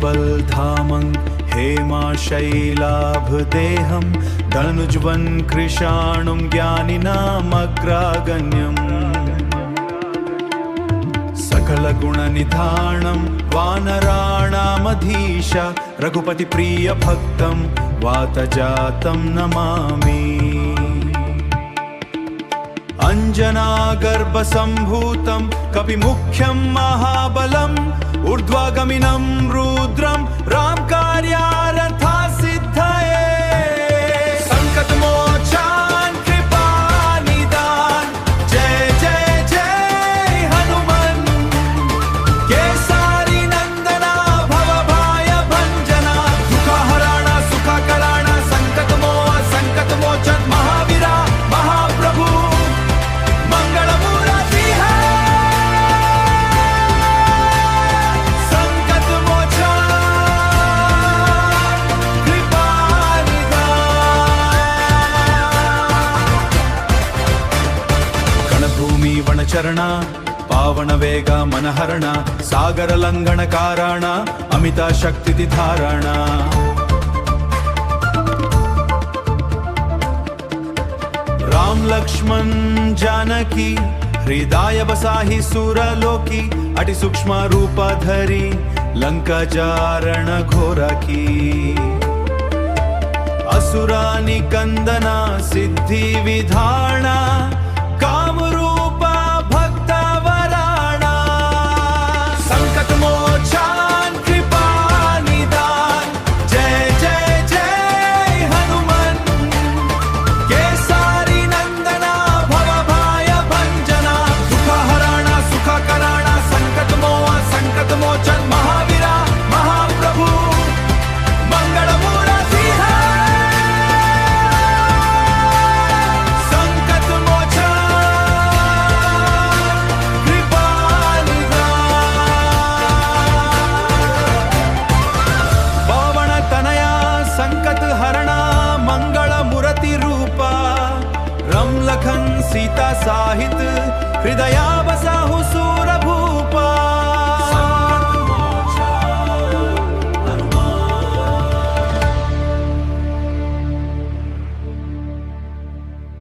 दुर्बलधामं हेमाशैलाभदेहं धनुज्वन् कृशाणुं ज्ञानिनामग्रागण्यम् सकलगुणनिधानं वानराणामधीश रघुपतिप्रियभक्तं वातजातं नमामि अञ्जनागर्भसम्भूतं कपिमुख्यं महाबलम् ऊर्ध्वगमिनं रुद्रं रामकार्यार्थसिद्धये संकटमोचन कृपानिदान जय जय जय हनुमान केसरी नंदना भवभयभञ्जना दुःखहरणा सुखकरणा संकटमोचन महावीरा महाप्रभु मंगलमूर्ति है वनचरण पावन वेग मनहरण सागर लंघन कारण अमिता शक्ति धारण राम लक्ष्मण जानकी हृदय बसाही सुरलोकी अति सूक्ष्म रूप धरी लंका जारण घोरकी असुरानि कंदना सिद्धि विधाना कामरूप भक्तवराणा संकटमोचन कृपानिदान जय जय जय हनुमान केसरी नंदना भवभयभञ्जना दुःखहरणा सुखकरणा संकटमोचन महावीरा महाप्रभु मंगलमूर्ति है सीता साहित हृदया बसाहु सूर